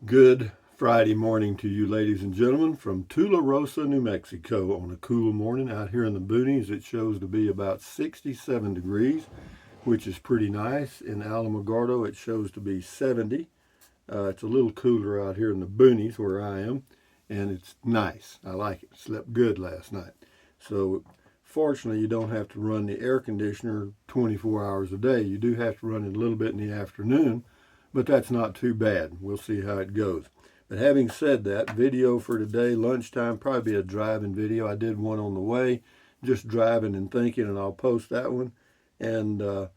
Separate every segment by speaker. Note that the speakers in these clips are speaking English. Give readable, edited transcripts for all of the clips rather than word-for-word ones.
Speaker 1: Good Friday morning to you, ladies and gentlemen, from Tularosa, New Mexico. On a cool morning out here in the boonies, it shows to be about 67 degrees, which is pretty nice. In Alamogordo, it shows to be 70. It's a little cooler out here in the boonies where I am, and it's nice. I like it. Slept good last night. So, fortunately, you don't have to run the air conditioner 24 hours a day. You do have to run it a little bit in the afternoon, but that's not too bad. We'll see how it goes. But having said that, video for today, lunchtime, probably be a driving video. I did one on the way, just driving and thinking, and I'll post that one, and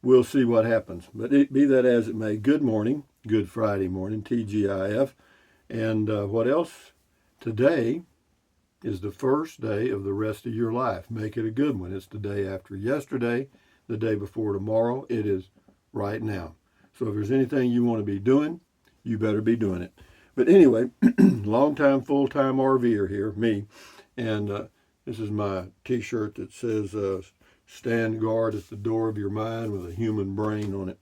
Speaker 1: we'll see what happens. But be that as it may, good morning, good Friday morning, TGIF. And what else? Today is the first day of the rest of your life. Make it a good one. It's the day after yesterday, the day before tomorrow. It is right now. So if there's anything you want to be doing, you better be doing it. But anyway, long-time, full-time RVer here, me. And this is my t-shirt that says, stand guard at the door of your mind with a human brain on it.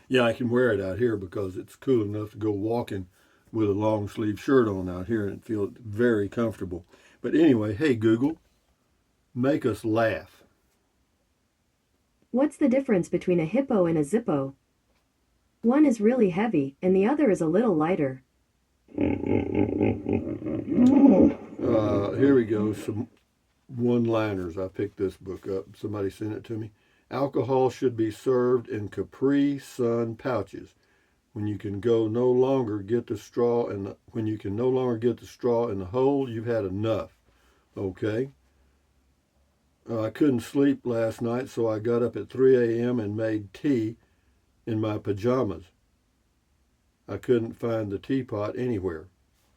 Speaker 1: Yeah, I can wear it out here because it's cool enough to go walking with a long sleeve shirt on out here and feel very comfortable. But anyway, hey Google, make us laugh.
Speaker 2: What's the difference between a hippo and a zippo? One is really heavy, and the other is a little lighter.
Speaker 1: Here we go, some one-liners. I picked this book up. Somebody sent it to me. Alcohol should be served in Capri Sun pouches. When you can no longer get the straw in the hole, you've had enough. Okay. I couldn't sleep last night, so I got up at 3 a.m. and made tea in my pajamas. I couldn't find the teapot anywhere.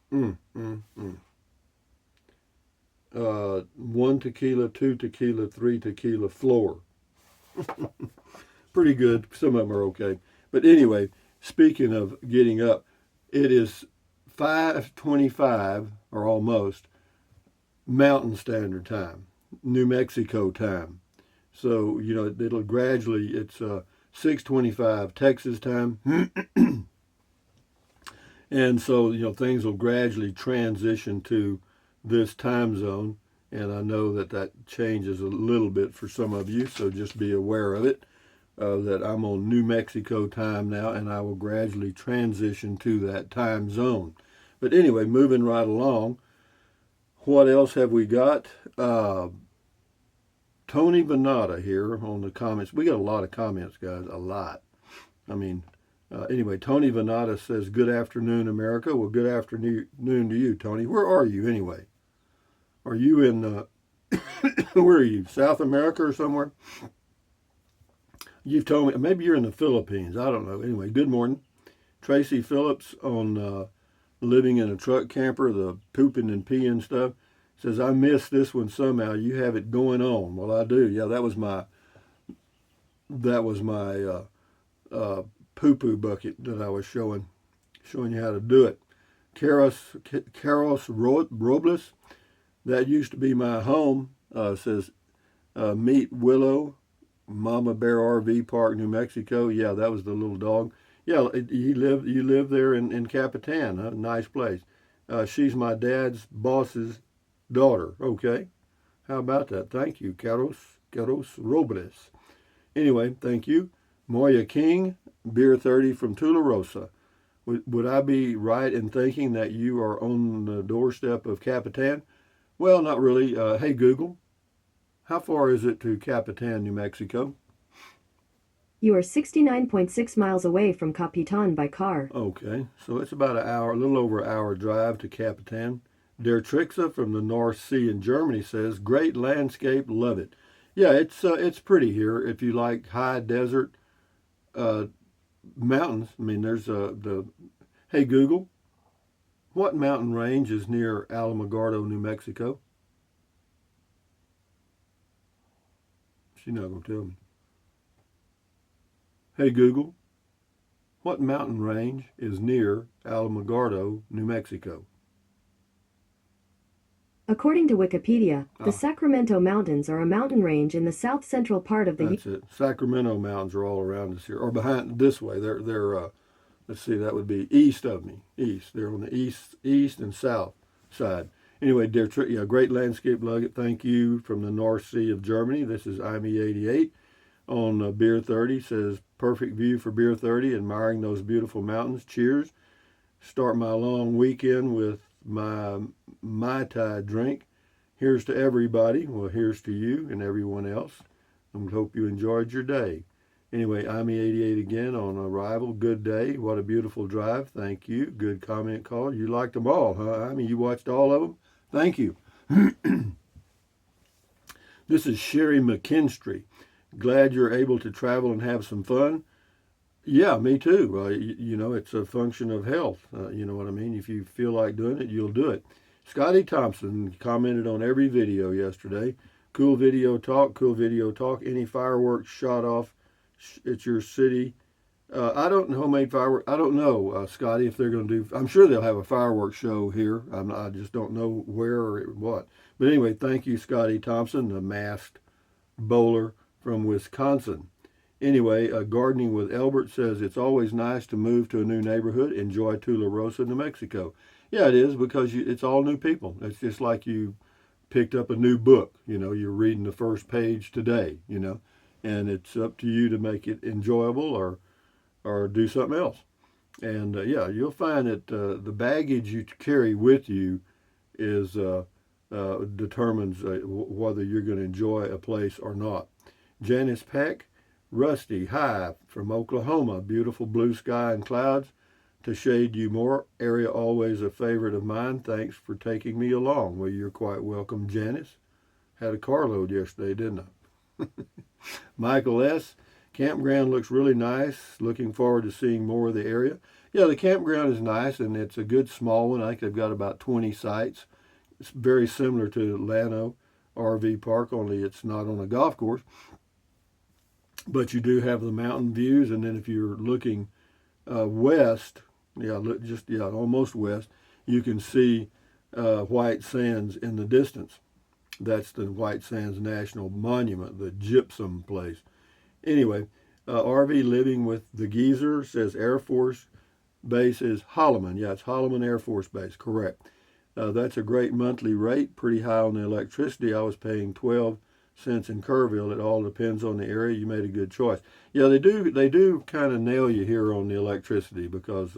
Speaker 1: 1 tequila, 2 tequila, 3 tequila floor. Pretty good. Some of them are okay. But anyway, speaking of getting up, it is 5:25 or almost Mountain Standard Time, New Mexico time. So, it'll gradually, it's 6:25 Texas time. And so, things will gradually transition to this time zone. And I know that changes a little bit for some of you, so just be aware of it, that I'm on New Mexico time now, and I will gradually transition to that time zone. But anyway, moving right along, what else have we got? Tony Venata here on the comments. We got a lot of comments, guys, a lot. Anyway, Tony Venata says, good afternoon, America. Well, good afternoon to you, Tony. Where are you anyway? Are you in, where are you, South America or somewhere? You've told me, maybe you're in the Philippines. I don't know. Anyway, good morning. Tracy Phillips on living in a truck camper, the pooping and peeing stuff, says, I missed this one somehow. You have it going on. Well, I do. Yeah, that was my poo-poo bucket that I was showing you how to do it. Caros Robles, that used to be my home, says, meet Willow, Mama Bear RV Park, New Mexico. Yeah, that was the little dog. Yeah, you live there in Capitan, huh? Nice place. She's my dad's boss's daughter. Okay. How about that? Thank you, Caros Robles. Anyway, thank you. Moya King, Beer 30 from Tularosa. Would I be right in thinking that you are on the doorstep of Capitan? Well, not really. Hey, Google, how far is it to Capitan, New Mexico?
Speaker 2: You are 69.6 miles away from Capitan by car.
Speaker 1: Okay, so it's about an hour, a little over an hour drive to Capitan. Der Trixa from the North Sea in Germany says, great landscape, love it. Yeah, it's pretty here if you like high desert mountains. There's hey, Google, what mountain range is near Alamogordo, New Mexico? She's not going to tell me. Hey, Google, what mountain range is near Alamogordo, New Mexico?
Speaker 2: According to Wikipedia, the Sacramento Mountains are a mountain range in the south-central part of the...
Speaker 1: That's it. Sacramento Mountains are all around us here, or behind this way. They're let's see, that would be east of me. East. They're on the east and south side. Anyway, dear, yeah, great landscape nugget. Thank you from the North Sea of Germany. This is IME88 on Beer 30. Says, perfect view for Beer 30, admiring those beautiful mountains. Cheers. Start my long weekend with my Mai Tai drink. Here's to everybody. Well, here's to you and everyone else. I hope you enjoyed your day. Anyway, IME88 again on arrival. Good day. What a beautiful drive. Thank you. Good comment call. You liked them all, huh? I mean, you watched all of them? Thank you. This is Sherry McKinstry. Glad you're able to travel and have some fun. Yeah, me too. You know, it's a function of health. You know what I mean? If you feel like doing it, you'll do it. Scotty Thompson commented on every video yesterday. Cool video talk, cool video talk. Any fireworks shot off at your city? I don't know, homemade fireworks. I don't know, Scotty, if they're going to do. I'm sure they'll have a fireworks show here. I just don't know where or what. But anyway, thank you, Scotty Thompson, the masked bowler from Wisconsin. Anyway, Gardening with Elbert says it's always nice to move to a new neighborhood. Enjoy Tularosa, New Mexico. Yeah, it is, because it's all new people. It's just like you picked up a new book. You know, you're reading the first page today. You know, and it's up to you to make it enjoyable or do something else. And yeah, you'll find that the baggage you carry with you is determines whether you're going to enjoy a place or not. Janice Peck, Rusty, hi from Oklahoma. Beautiful blue sky and clouds to shade you more. Area always a favorite of mine. Thanks for taking me along. Well, you're quite welcome, Janice. Had a carload yesterday, didn't I? Michael S. Campground looks really nice. Looking forward to seeing more of the area. Yeah, the campground is nice, and it's a good small one. I think they've got about 20 sites. It's very similar to Llano RV Park, only it's not on a golf course. But you do have the mountain views, and then if you're looking west, almost west, you can see White Sands in the distance. That's the White Sands National Monument, the gypsum place. Anyway, RV Living with the Geezer says Air Force Base is Holloman. Yeah, it's Holloman Air Force Base, correct. That's a great monthly rate, pretty high on the electricity. I was paying 12 cents in Kerrville. It all depends on the area. You made a good choice. Yeah, they do kind of nail you here on the electricity, because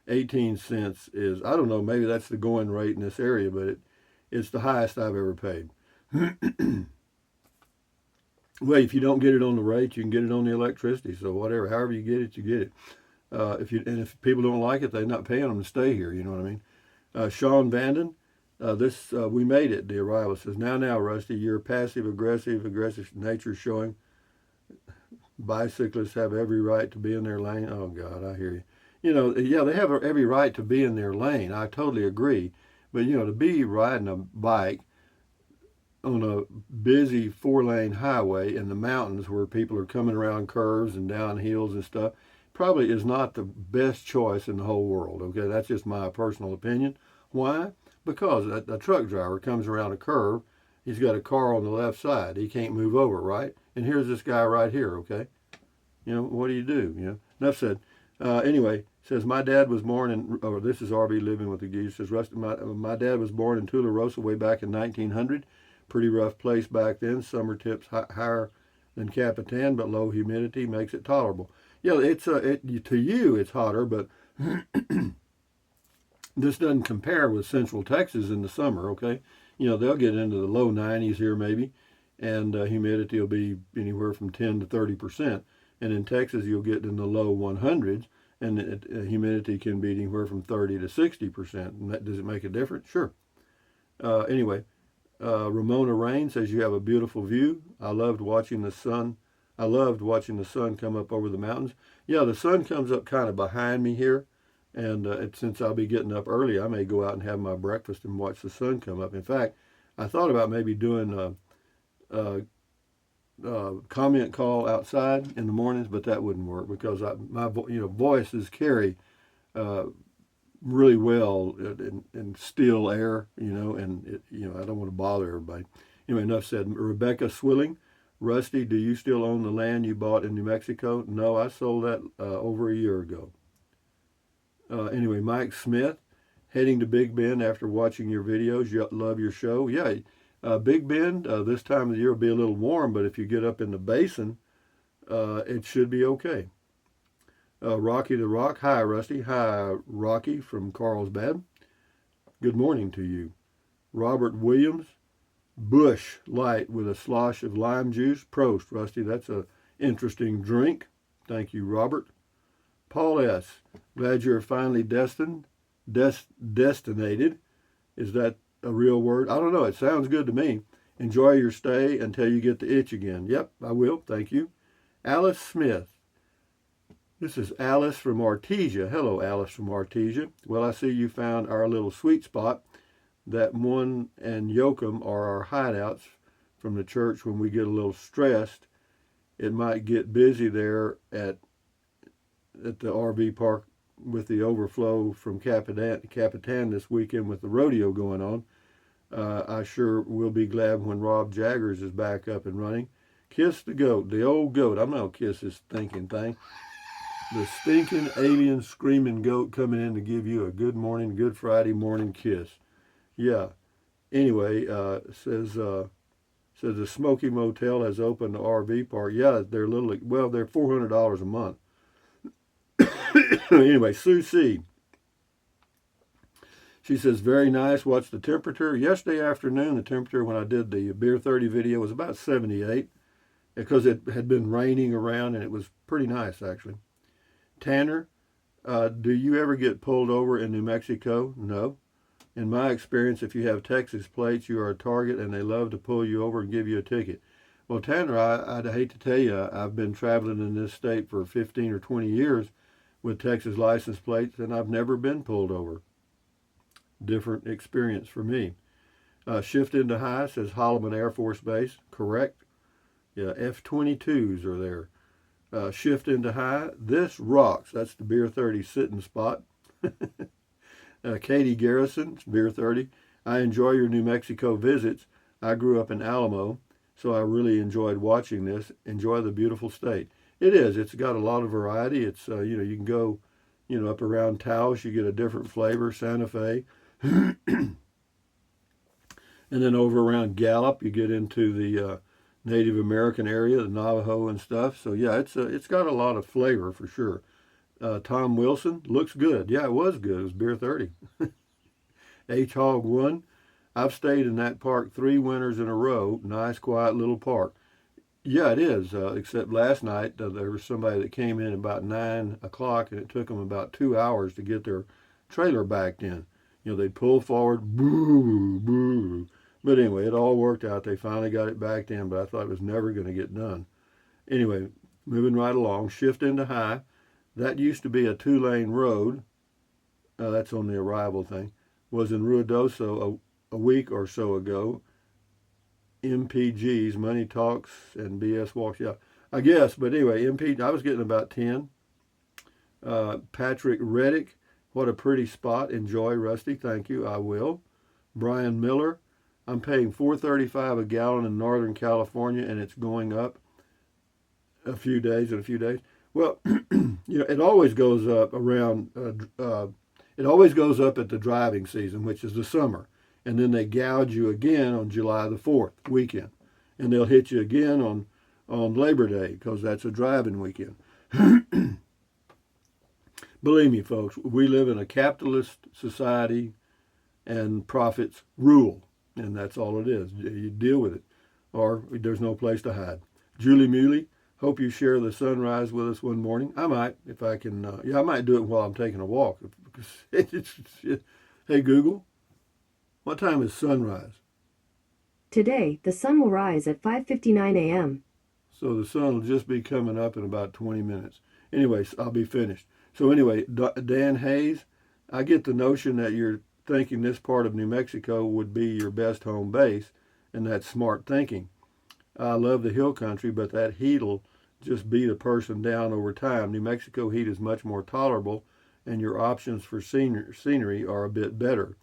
Speaker 1: 18 cents is, I don't know, maybe that's the going rate in this area, but it's the highest I've ever paid. Well, if you don't get it on the rate, you can get it on the electricity. So whatever, however you get it, you get it. If people don't like it, they're not paying them to stay here. You know what I mean? Sean Vanden, we made it. The arrival says, now, Rusty, your passive aggressive nature showing. Bicyclists have every right to be in their lane. Oh God, I hear you. You know, yeah, they have every right to be in their lane. I totally agree. But you know, to be riding a bike on a busy 4-lane highway in the mountains where people are coming around curves and down hills and stuff probably is not the best choice in the whole world. Okay, that's just my personal opinion. Why? Because a truck driver comes around a curve, he's got a car on the left side, he can't move over, right? And here's this guy right here. Okay, you know, what do? You know, enough said. Anyway, says my dad was born in, or this is RV Living with the Geese, says Rusty, my dad was born in Tularosa way back in 1900. Pretty rough place back then. Summer temps higher than Capitan, but low humidity makes it tolerable. Yeah, to you it's hotter, but this doesn't compare with Central Texas in the summer. Okay, you know, they'll get into the low 90s here maybe, and humidity will be anywhere from 10 to 30%. And in Texas, you'll get in the low 100s, and humidity can be anywhere from 30 to 60%. And does it make a difference? Sure. Anyway. Ramona Rain says you have a beautiful view. I loved watching the sun come up over the mountains. Yeah, the sun comes up kind of behind me here, and since I'll be getting up early, I may go out and have my breakfast and watch the sun come up. In fact, I thought about maybe doing a comment call outside in the mornings, but that wouldn't work because my voices carry really well in still air, and I don't want to bother everybody. Anyway, enough said. Rebecca Swilling, Rusty, do you still own the land you bought in New Mexico? No, I sold that over a year ago. Anyway, Mike Smith, heading to Big Bend after watching your videos. Love your show. Yeah, Big Bend, this time of the year will be a little warm, but if you get up in the basin, it should be okay. Rocky the Rock. Hi, Rusty. Hi, Rocky from Carlsbad. Good morning to you. Robert Williams. Bush Light with a slosh of lime juice. Prost, Rusty. That's a interesting drink. Thank you, Robert. Paul S. Glad you're finally destinated. Is that a real word? I don't know. It sounds good to me. Enjoy your stay until you get the itch again. Yep, I will. Thank you. Alice Smith. This is Alice from Artesia. Hello, Alice from Artesia. Well, I see you found our little sweet spot. That one and Yoakum are our hideouts from the church when we get a little stressed. It might get busy there at the RV park with the overflow from Capitan this weekend with the rodeo going on. I sure will be glad when Rob Jaggers is back up and running. Kiss the goat, the old goat. I'm not going to kiss this stinking thing. The stinking alien screaming goat coming in to give you a good morning, good Friday morning kiss. Yeah. Anyway, says the Smoky Motel has opened the RV park. Yeah, they're they're $400 a month. Anyway, Sue C. She says, very nice. What's the temperature? Yesterday afternoon, the temperature when I did the Beer 30 video was about 78 because it had been raining around and it was pretty nice, actually. Tanner, do you ever get pulled over in New Mexico? No. In my experience, if you have Texas plates, you are a target and they love to pull you over and give you a ticket. Well, Tanner, I'd hate to tell you, I've been traveling in this state for 15 or 20 years with Texas license plates and I've never been pulled over. Different experience for me. Shift into high says Holloman Air Force Base. Correct. Yeah, F-22s are there. Shift into high. This rocks. That's the Beer 30 sitting spot. Katie Garrison, Beer 30. I enjoy your New Mexico visits. I grew up in Alamo, so I really enjoyed watching this. Enjoy the beautiful state. It is. It's got a lot of variety. It's, you can go, up around Taos, you get a different flavor, Santa Fe. And then over around Gallup, you get into the Native American area, the Navajo and stuff. So, yeah, it's got a lot of flavor for sure. Tom Wilson, looks good. Yeah, it was good. It was Beer 30. H Hog 1, I've stayed in that park 3 winters in a row. Nice, quiet little park. Yeah, it is, except last night there was somebody that came in about 9 o'clock and it took them about 2 hours to get their trailer backed in. They'd pull forward, boo, boo. But anyway, it all worked out. They finally got it backed in, but I thought it was never going to get done. Anyway, moving right along, shift into high. That used to be a 2-lane road. That's on the arrival thing. Was in Ruidoso a week or so ago. MPGs, Money Talks and BS Walks. Yeah, I guess. But anyway, I was getting about 10. Patrick Reddick, what a pretty spot. Enjoy, Rusty. Thank you. I will. Brian Miller, I'm paying $4.35 a gallon in Northern California, and it's going up a few days. Well, it always goes up around, it always goes up at the driving season, which is the summer. And then they gouge you again on July the 4th weekend. And they'll hit you again on Labor Day because that's a driving weekend. Believe me, folks, we live in a capitalist society and profits rule. And that's all it is. You deal with it or there's no place to hide. Julie Muley, hope you share the sunrise with us one morning. I might, if I can. I might do it while I'm taking a walk. Hey, Google, what time is sunrise?
Speaker 2: Today, the sun will rise at 5:59 a.m.
Speaker 1: So the sun will just be coming up in about 20 minutes. Anyways, I'll be finished. So anyway, Dan Hayes, I get the notion that you're thinking this part of New Mexico would be your best home base, and that's smart thinking. I love the hill country, but that heat'll just beat a person down over time. New Mexico heat is much more tolerable, and your options for scenery are a bit better.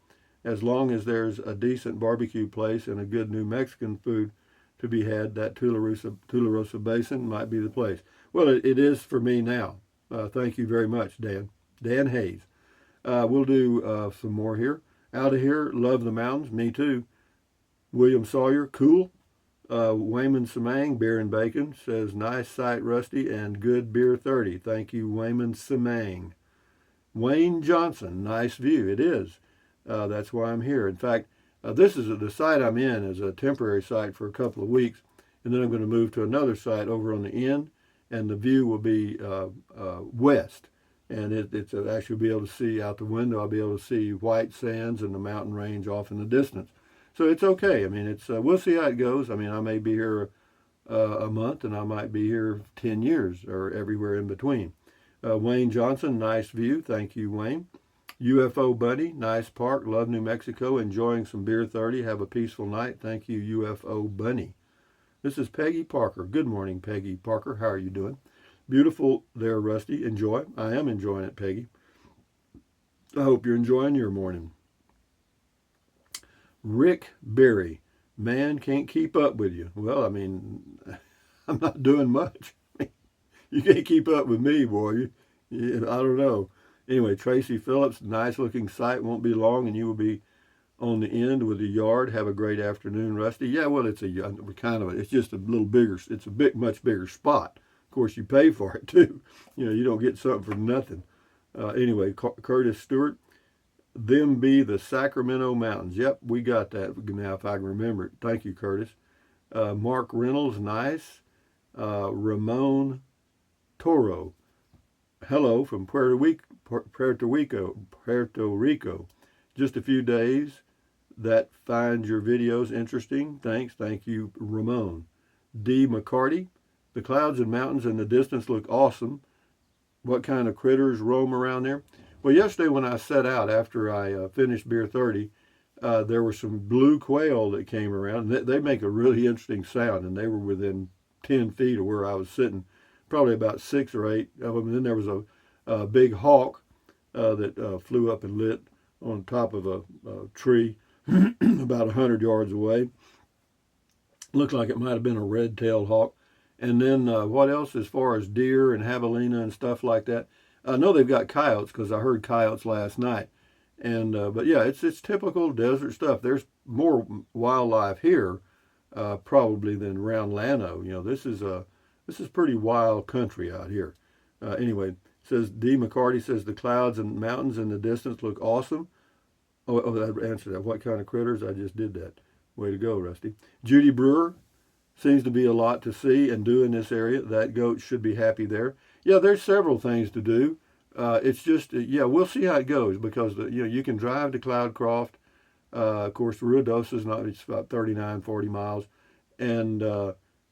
Speaker 1: As long as there's a decent barbecue place and a good New Mexican food to be had, that Tularosa Basin might be the place. Well, it is for me now. Thank you very much, Dan. Dan Hayes. We'll do some more here. Out of here, love the mountains. Me too. William Sawyer, cool. Wayman Samang, beer and bacon, says nice sight, Rusty, and good beer 30. Thank you, Wayman Samang. Wayne Johnson, nice view. It is. That's why I'm here. In fact, this is the site I'm in is a temporary site for a couple of weeks, and then I'm going to move to another site over on the end, and the view will be west, and it's actually be able to see out the window. I'll be able to see white sands and the mountain range off in the distance. So it's okay. I mean, it's we'll see how it goes. I mean, I may be here a month, and I might be here 10 years, or everywhere in between. Wayne Johnson, nice view. Thank you, Wayne. UFO Buddy, nice park. Love New Mexico. Enjoying some beer 30. Have a peaceful night. Thank you, UFO Bunny. This is Peggy Parker. Good morning, Peggy Parker. How are you doing? Beautiful there, Rusty. Enjoy. I am enjoying it, Peggy. I hope you're enjoying your morning. Rick Berry. Man, can't keep up with you. Well, I mean, I'm not doing much. You can't keep up with me, boy. I don't know. Anyway, Tracy Phillips, nice looking site. Won't be long, and you will be on the end with the yard. Have a great afternoon, Rusty. Yeah, well, it's it's just a little bigger. It's a much bigger spot. Of course, you pay for it too. You don't get something for nothing. Anyway, Curtis Stewart, them be the Sacramento Mountains. Yep, we got that now if I can remember it. Thank you, Curtis. Mark Reynolds, nice. Ramon Toro, hello from Puerto Rico. Just a few days that find your videos interesting. Thanks. Thank you, Ramon. D. McCarty, the clouds and mountains in the distance look awesome. What kind of critters roam around there? Well, yesterday when I set out after I finished Beer 30, there were some blue quail that came around. They make a really interesting sound, and they were within 10 feet of where I was sitting. Probably about 6 or 8 of them. And then there was a big hawk that flew up and lit on top of a tree about 100 yards away. Looked like it might have been a red-tailed hawk. And then what else as far as deer and javelina and stuff like that? I know they've got coyotes because I heard coyotes last night. And but yeah, it's typical desert stuff. There's more wildlife here probably than around Llano. This is pretty wild country out here. Anyway, says D. McCarty says the clouds and mountains in the distance look awesome. Oh, that answered that. What kind of critters? I just did that. Way to go, Rusty. Judy Brewer, seems to be a lot to see and do in this area. That goat should be happy there. Yeah, there's several things to do. It's just, we'll see how it goes because, you can drive to Cloudcroft. Of course, Ruidosa's it's about 39, 40 miles. And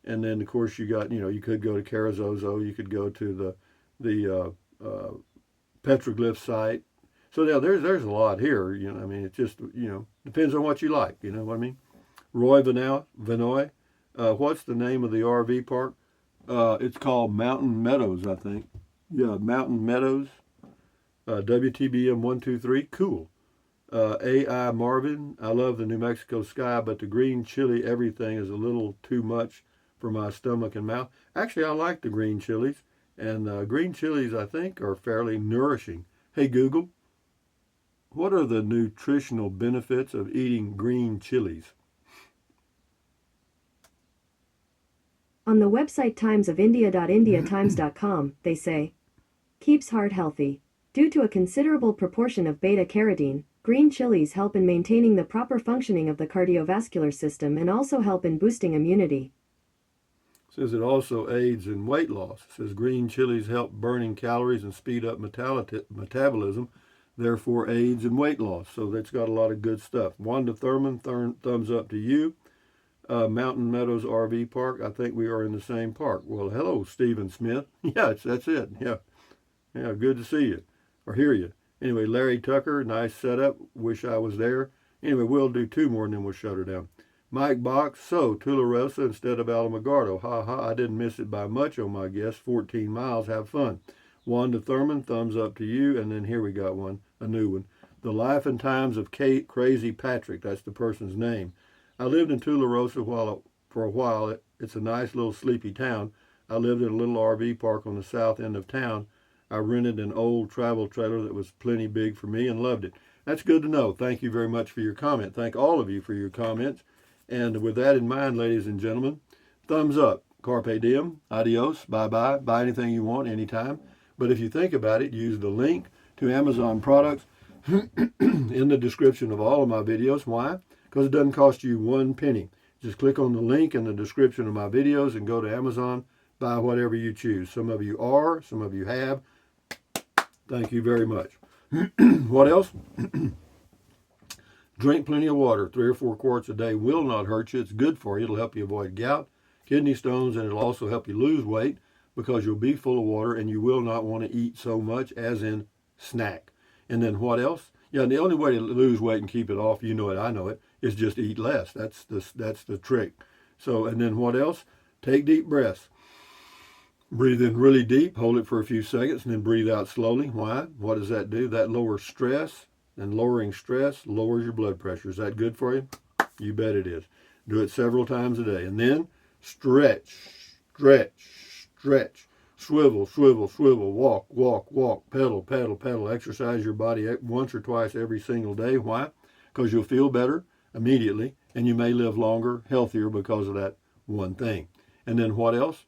Speaker 1: then, of course, you got, you could go to Carrizozo. You could go to the petroglyph site. So, yeah, there's a lot here. I mean, it just, depends on what you like. You know what I mean? Roy Vanoy, what's the name of the RV park? It's called Mountain Meadows, I think. Yeah, Mountain Meadows. WTBM 123. Cool. AI Marvin, I love the New Mexico sky, but the green chili everything is a little too much for my stomach and mouth. Actually, I like the green chilies, and green chilies, I think, are fairly nourishing. Hey, Google, what are the nutritional benefits of eating green chilies?
Speaker 2: On the website timesofindia.indiatimes.com, they say, keeps heart healthy. Due to a considerable proportion of beta-carotene, green chilies help in maintaining the proper functioning of the cardiovascular system and also help in boosting immunity.
Speaker 1: Says it also aids in weight loss. It says green chilies help burning calories and speed up metabolism, therefore aids in weight loss. So that's got a lot of good stuff. Wanda Thurman, thumbs up to you. Mountain Meadows RV Park. I think we are in the same park. Well, hello, Stephen Smith. Yeah, that's it. Yeah, good to see you or hear you. Anyway, Larry Tucker, nice setup. Wish I was there. Anyway, we'll do 2 more and then we'll shut her down. Mike Box, so Tularosa instead of Alamogordo. Ha ha, I didn't miss it by much on my guess. 14 miles, have fun. Wanda Thurman, thumbs up to you. And then here we got one, a new one. The Life and Times of Crazy Patrick, that's the person's name. I lived in Tularosa for a while. It's a nice little sleepy town. I lived in a little RV park on the south end of town. I rented an old travel trailer that was plenty big for me and loved it. That's good to know. Thank you very much for your comment. Thank all of you for your comments. And with that in mind, ladies and gentlemen, thumbs up. Carpe diem. Adios. Bye-bye. Buy anything you want anytime. But if you think about it, use the link to Amazon products in the description of all of my videos. Why? Because it doesn't cost you one penny. Just click on the link in the description of my videos and go to Amazon. Buy whatever you choose. Some of you are, some of you have. Thank you very much. What else? Drink plenty of water. 3 or 4 quarts a day will not hurt you. It's good for you. It'll help you avoid gout, kidney stones, and it'll also help you lose weight because you'll be full of water and you will not want to eat so much as in snack. And then what else? Yeah, the only way to lose weight and keep it off, you know it, I know it, is just eat less. That's the trick. So, and then what else? Take deep breaths. Breathe in really deep, hold it for a few seconds, and then breathe out slowly. Why? What does that do? That lowers stress, and lowering stress lowers your blood pressure. Is that good for you? You bet it is. Do it several times a day. And then stretch, stretch, stretch. Swivel, swivel, swivel. Walk, walk, walk. Pedal, pedal, pedal. Exercise your body once or twice every single day. Why? Because you'll feel better immediately, and you may live longer, healthier because of that one thing. And then what else?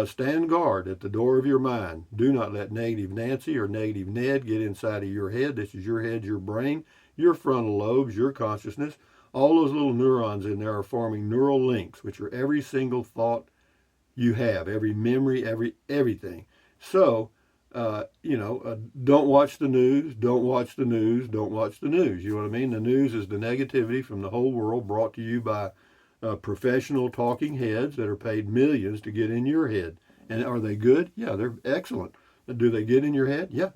Speaker 1: Stand guard at the door of your mind. Do not let negative Nancy or negative Ned get inside of your head. This is your head, your brain, your frontal lobes, your consciousness. All those little neurons in there are forming neural links, which are every single thought you have, every memory, everything. So, don't watch the news, don't watch the news, don't watch the news. You know what I mean? The news is the negativity from the whole world brought to you by professional talking heads that are paid millions to get in your head. And are they good? Yeah, they're excellent. Do they get in your head? Yeah.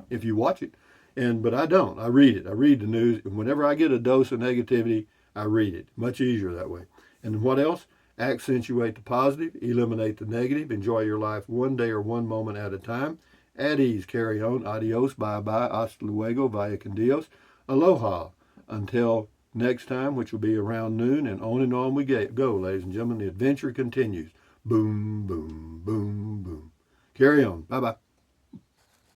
Speaker 1: If you watch it. But I don't. I read it. I read the news. And whenever I get a dose of negativity, I read it. Much easier that way. And what else? Accentuate the positive, eliminate the negative, enjoy your life one day or one moment at a time. At ease, carry on. Adios, bye-bye, hasta luego, vaya con Dios. Aloha. Until next time, which will be around noon, and on we go, ladies and gentlemen. The adventure continues. Boom, boom, boom, boom. Carry on. Bye-bye.